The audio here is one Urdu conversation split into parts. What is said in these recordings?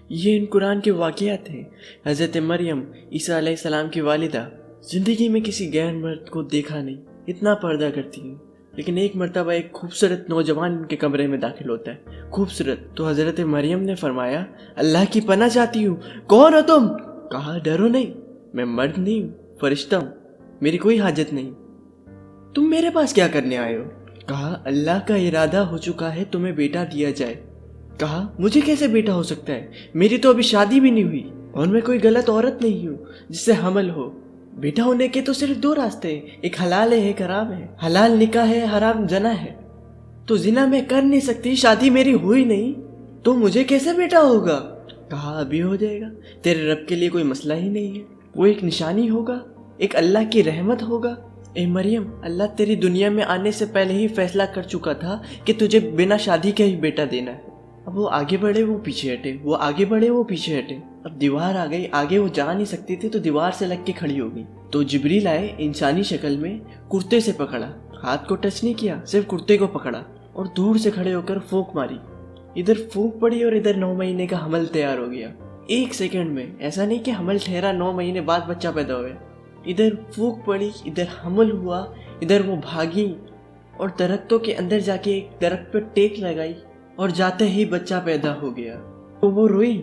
یہ ان قرآن کے واقعات ہیں۔ حضرت مریم عیسیٰ علیہ السلام کی والدہ زندگی میں کسی غیر مرد کو دیکھا نہیں، اتنا پردہ کرتی ہیں، لیکن ایک مرتبہ ایک خوبصورت نوجوان ان کے کمرے میں داخل ہوتا ہے۔ خوبصورت تو حضرت مریم نے فرمایا، اللہ کی پناہ چاہتی ہوں، کون ہو تم؟ کہا، ڈرو نہیں، میں مرد نہیں ہوں، فرشتہ ہوں، میری کوئی حاجت نہیں، تم میرے پاس کیا کرنے آئے ہو؟ کہا، اللہ کا ارادہ ہو چکا ہے تمہیں بیٹا دیا جائے۔ کہا، مجھے کیسے بیٹا ہو سکتا ہے؟ میری تو ابھی شادی بھی نہیں ہوئی اور میں کوئی غلط عورت نہیں ہوں جس سے حمل ہو۔ بیٹا ہونے کے تو صرف دو راستے ہیں، ایک حلال ہے، ایک حرام ہے۔ حلال نکاح ہے، حرام زنا ہے۔ تو زنا میں کر نہیں سکتی، شادی میری ہوئی نہیں، تو مجھے کیسے بیٹا ہوگا؟ کہا، ابھی ہو جائے گا، تیرے رب کے لیے کوئی مسئلہ ہی نہیں ہے، وہ ایک نشانی ہوگا، ایک اللہ کی رحمت ہوگا۔ اے مریم، اللہ تیری دنیا میں آنے سے پہلے ہی فیصلہ کر چکا تھا کہ تجھے بنا شادی کے ہی بیٹا دینا ہے۔ اب وہ آگے بڑھے، وہ پیچھے ہٹے، وہ آگے بڑھے، وہ پیچھے ہٹے۔ اب دیوار آ گئی، آگے وہ جا نہیں سکتی تھی تو دیوار سے لگ کے کھڑی ہو گئی۔ تو جبریل آئے انسانی شکل میں، کرتے سے پکڑا، ہاتھ کو ٹچ نہیں کیا، صرف کرتے کو پکڑا اور دور سے کھڑے ہو کر پھونک ماری۔ ادھر پھونک پڑی اور ادھر 9 مہینے کا حمل تیار ہو گیا، ایک سیکنڈ میں۔ ایسا نہیں کہ حمل ٹھہرا 9 مہینے بعد بچہ پیدا ہوئے، ادھر پھونک پڑی، ادھر حمل ہوا، ادھر وہ بھاگی اور درختوں کے اندر جا کے ایک درخت پہ ٹیک لگائی اور جاتے ہی بچہ پیدا ہو گیا۔ تو وہ روئی،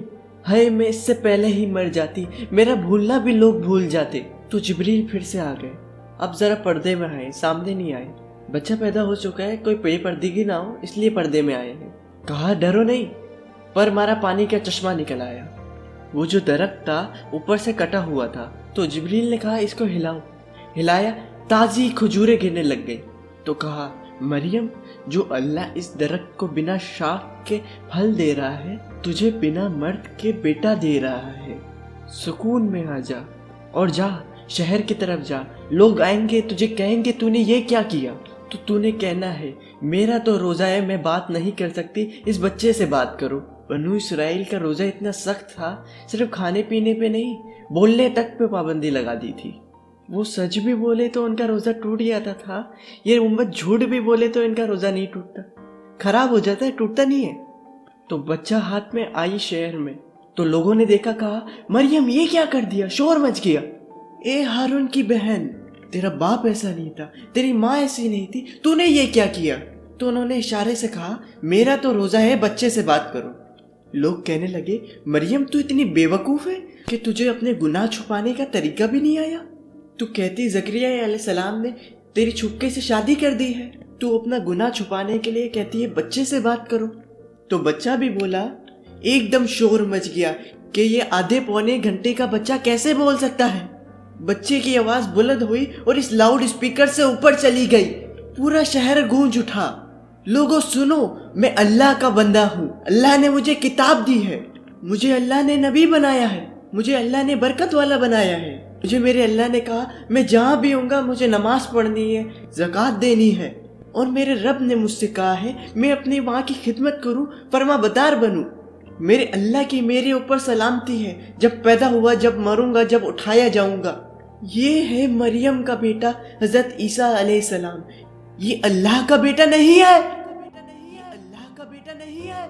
ہائے میں اس سے پہلے ہی مر جاتی، میرا بھولنا بھی لوگ بھول جاتے۔ تو جبریل پھر سے آ گئے، اب ذرا پردے میں آئے، سامنے نہیں آئے۔ بچہ پیدا ہو چکا ہے، کوئی بے پردگی نہ ہو اس لیے پردے میں آئے ہیں۔ کہا، ڈرو نہیں، پر مارا پانی کا چشمہ نکل آیا۔ وہ جو درخت تھا اوپر سے کٹا ہوا تھا، تو جبریل نے کہا، اس کو ہلاؤ۔ ہلایا، تازی کھجوریں گرنے لگ گئی۔ تو کہا، مریم، جو اللہ اس درخت کو بنا شاخ کے پھل دے رہا ہے، تجھے بنا مرد کے بیٹا دے رہا ہے۔ سکون میں آ جا اور جا شہر کی طرف جا، لوگ آئیں گے تجھے کہیں گے تو نے یہ کیا کیا، تو نے کہنا ہے میرا تو روزہ ہے، میں بات نہیں کر سکتی، اس بچے سے بات کرو۔ بنو اسرائیل کا روزہ اتنا سخت تھا، صرف کھانے پینے پہ نہیں، بولنے تک پہ پابندی لگا دی تھی۔ وہ سچ بھی بولے تو ان کا روزہ ٹوٹ جاتا تھا، یہ امت جھوٹ بھی بولے تو ان کا روزہ نہیں ٹوٹتا، خراب ہو جاتا ہے، ٹوٹتا نہیں ہے۔ تو بچہ ہاتھ میں آئی شہر میں، تو لوگوں نے دیکھا، کہا، مریم یہ کیا کر دیا، شور مچ گیا۔ اے ہارون کی بہن، تیرا باپ ایسا نہیں تھا، تیری ماں ایسی نہیں تھی، تو نے یہ کیا کیا؟ تو انہوں نے اشارے سے کہا، میرا تو روزہ ہے، بچے سے بات کرو۔ لوگ کہنے لگے، مریم تو اتنی بے وقوف ہے کہ تجھے اپنے گناہ چھپانے کا طریقہ بھی نہیں آیا۔ تو کہتی زکریا علیہ السلام نے تیری چھپکے سے شادی کر دی ہے، تو اپنا گناہ چھپانے کے لیے کہتی ہے بچے سے بات کرو۔ تو بچہ بھی بولا، ایک دم شور مچ گیا کہ یہ آدھے پونے گھنٹے کا بچہ کیسے بول سکتا ہے۔ بچے کی آواز بلند ہوئی اور اس لاؤڈ اسپیکر سے اوپر چلی گئی، پورا شہر گونج اٹھا، لوگوں سنو، میں اللہ کا بندہ ہوں، اللہ نے مجھے کتاب دی ہے، مجھے اللہ نے نبی بنایا ہے، مجھے اللہ نے برکت والا بنایا ہے، مجھے میرے اللہ نے کہا میں جہاں بھی ہوں گا مجھے نماز پڑھنی ہے، زکوٰۃ دینی ہے، اور میرے رب نے مجھ سے کہا ہے میں اپنی ماں کی خدمت کروں، فرما بردار بنوں، میرے اللہ کی میرے اوپر سلامتی ہے، جب پیدا ہوا، جب مروں گا، جب اٹھایا جاؤں گا۔ یہ ہے مریم کا بیٹا حضرت عیسیٰ علیہ السلام، یہ اللہ کا بیٹا نہیں ہے، اللہ کا بیٹا نہیں ہے۔